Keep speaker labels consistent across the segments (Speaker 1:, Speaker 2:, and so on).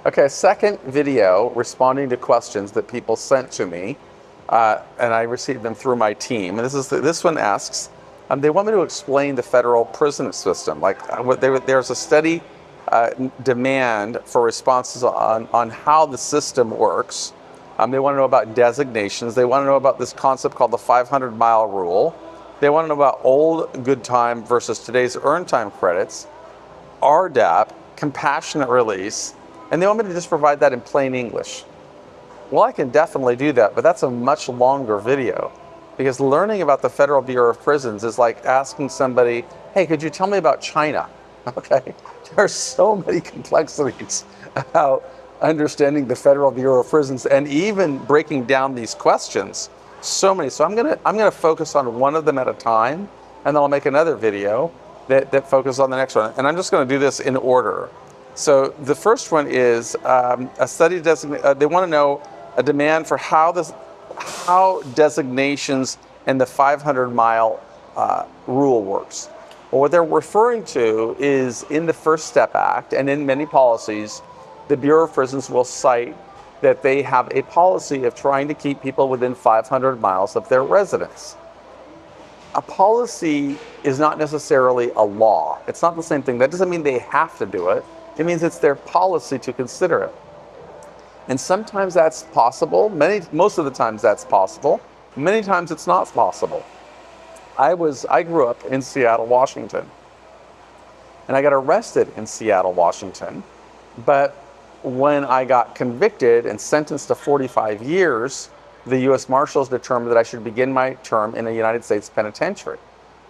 Speaker 1: Okay, second video responding to questions that people sent to me, and I received them through my team. And this one asks, they want me to explain the federal prison system. Like there's a steady demand for responses on how the system works. They want to know about designations. They want to know about this concept called the 500-mile rule. They want to know about old good time versus today's earned time credits, RDAP, compassionate release, and they want me to just provide that in plain English. Well, I can definitely do that, but that's a much longer video, because learning about the Federal Bureau of Prisons is like asking somebody, hey, could you tell me about China? Okay, there are so many complexities about understanding the Federal Bureau of Prisons and even breaking down these questions. So many. So I'm gonna focus on one of them at a time, and then I'll make another video that focuses on the next one. And I'm just going to do this in order. So the first one is a study they want to know a demand for how designations and the 500-mile rule works. Well, what they're referring to is in the First Step Act and in many policies, the Bureau of Prisons will cite that they have a policy of trying to keep people within 500 miles of their residence. A policy is not necessarily a law. It's not the same thing. That doesn't mean they have to do it. It means it's their policy to consider it. And sometimes that's possible. Most of the times that's possible. Many times it's not possible. I grew up in Seattle, Washington. And I got arrested in Seattle, Washington. But when I got convicted and sentenced to 45 years, the U.S. Marshals determined that I should begin my term in a United States penitentiary.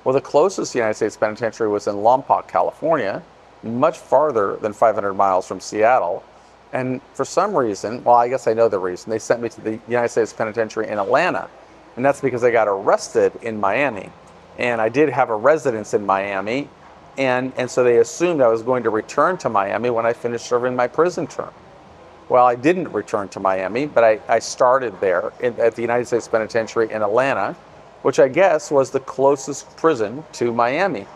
Speaker 1: Well, the closest United States penitentiary was in Lompoc, California, much farther than 500 miles from Seattle. And for some reason, well, I guess I know the reason, they sent me to the United States penitentiary in Atlanta. And that's because I got arrested in Miami. And I did have a residence in Miami. And so they assumed I was going to return to Miami when I finished serving my prison term. Well, I didn't return to Miami, but I started there at the United States Penitentiary in Atlanta, which I guess was the closest prison to Miami.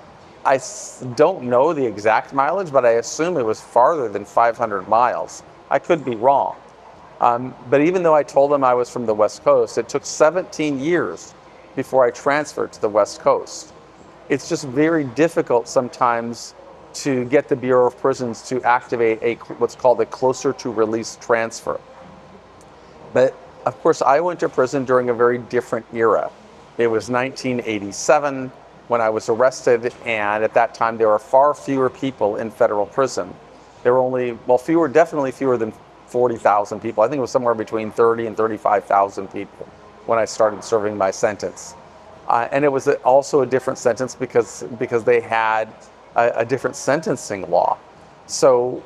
Speaker 1: I don't know the exact mileage, but I assume it was farther than 500 miles. I could be wrong. But even though I told them I was from the West Coast, it took 17 years before I transferred to the West Coast. It's just very difficult sometimes to get the Bureau of Prisons to activate what's called a closer to release transfer. But of course, I went to prison during a very different era. It was 1987 when I was arrested, and at that time there were far fewer people in federal prison. There were only, well, definitely fewer than 40,000 people. I think it was somewhere between 30 and 35,000 people when I started serving my sentence. And it was also a different sentence because they had a different sentencing law. So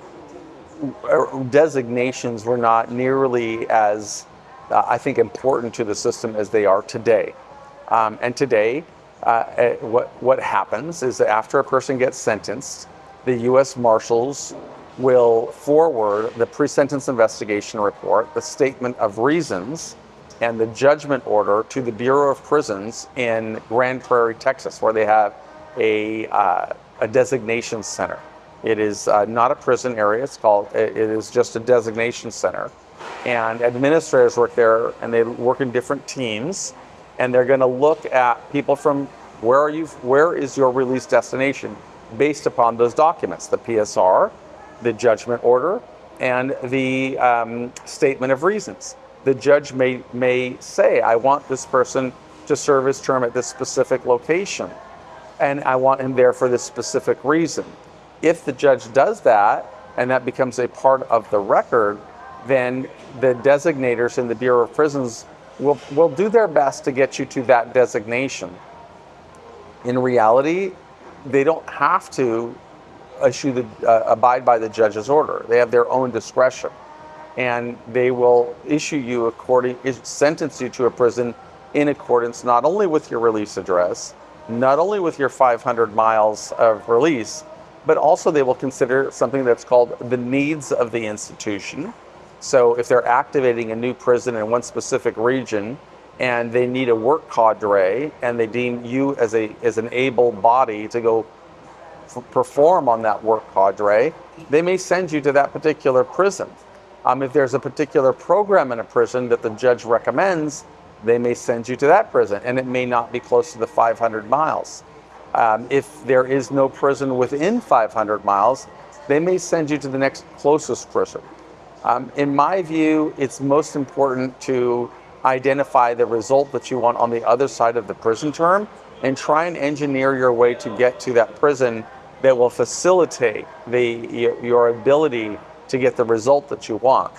Speaker 1: designations were not nearly as, I think, important to the system as they are today. And today, what happens is that after a person gets sentenced, the U.S. Marshals will forward the pre-sentence investigation report, the statement of reasons, and the judgment order to the Bureau of Prisons in Grand Prairie, Texas, where they have a designation center. It is not a prison area. It is just a designation center. And administrators work there, and they work in different teams, and they're going to look at people from where is your release destination based upon those documents, the PSR, the judgment order, and the statement of reasons. The judge may say, I want this person to serve his term at this specific location, and I want him there for this specific reason. If the judge does that, and that becomes a part of the record, then the designators in the Bureau of Prisons will do their best to get you to that designation. In reality, they don't have to abide by the judge's order. They have their own discretion. And they will sentence you to a prison in accordance not only with your release address, not only with your 500 miles of release, but also they will consider something that's called the needs of the institution. So if they're activating a new prison in one specific region and they need a work cadre and they deem you as an able body to go perform on that work cadre, they may send you to that particular prison. If there's a particular program in a prison that the judge recommends, they may send you to that prison, and it may not be close to the 500 miles. If there is no prison within 500 miles, they may send you to the next closest prison. In my view, it's most important to identify the result that you want on the other side of the prison term and try and engineer your way to get to that prison that will facilitate your ability to get the result that you want.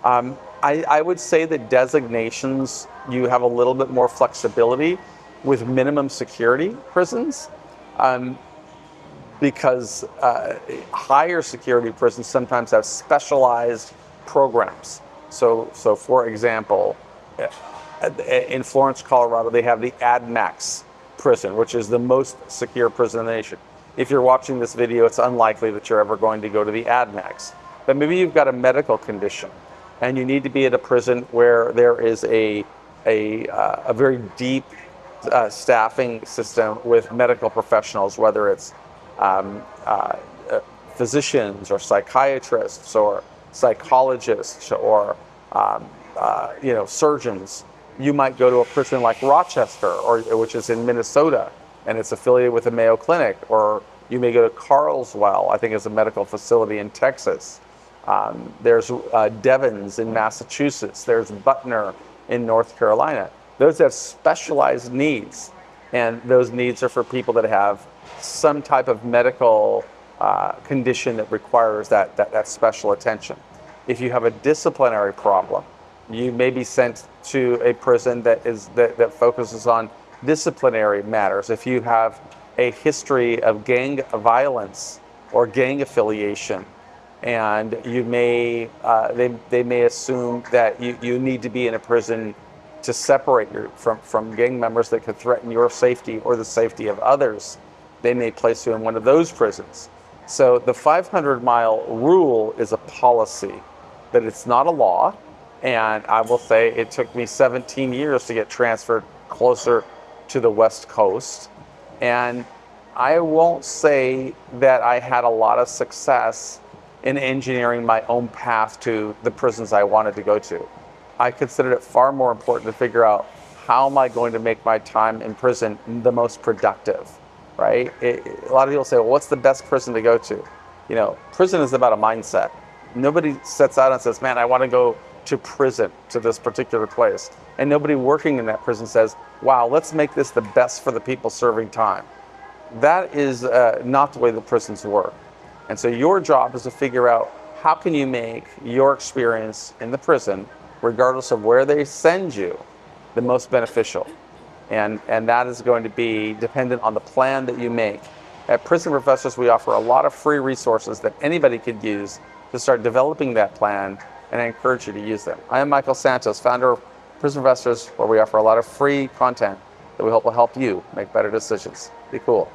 Speaker 1: I would say that designations, you have a little bit more flexibility with minimum security prisons, because higher security prisons sometimes have specialized programs. So for example, in Florence, Colorado, they have the AdMax prison, which is the most secure prison in the nation. If you're watching this video, it's unlikely that you're ever going to go to the AdMax. But maybe you've got a medical condition and you need to be at a prison where there is a very deep staffing system with medical professionals, whether it's physicians or psychiatrists or psychologists or surgeons. You might go to a prison like Rochester, which is in Minnesota, and it's affiliated with the Mayo Clinic, or you may go to Carlswell, I think is a medical facility in Texas. There's Devens in Massachusetts. There's Butner in North Carolina. Those have specialized needs, and those needs are for people that have some type of medical condition that requires that special attention. If you have a disciplinary problem, you may be sent to a prison that focuses on disciplinary matters. If you have a history of gang violence or gang affiliation, and you may they may assume that you need to be in a prison to separate you from gang members that could threaten your safety or the safety of others, they may place you in one of those prisons. So the 500-mile rule is a policy, but it's not a law. And I will say it took me 17 years to get transferred closer to the West Coast. And I won't say that I had a lot of success in engineering my own path to the prisons I wanted to go to. I considered it far more important to figure out how am I going to make my time in prison the most productive, right? A lot of people say, well, what's the best prison to go to? Prison is about a mindset. Nobody sets out and says, man, I want to go to prison, to this particular place. And nobody working in that prison says, wow, let's make this the best for the people serving time. That is not the way the prisons work. And so your job is to figure out how can you make your experience in the prison, regardless of where they send you, the most beneficial. And that is going to be dependent on the plan that you make. At Prison Professors, we offer a lot of free resources that anybody could use to start developing that plan, and I encourage you to use them. I am Michael Santos, founder of Prison Professors, where we offer a lot of free content that we hope will help you make better decisions. Be cool.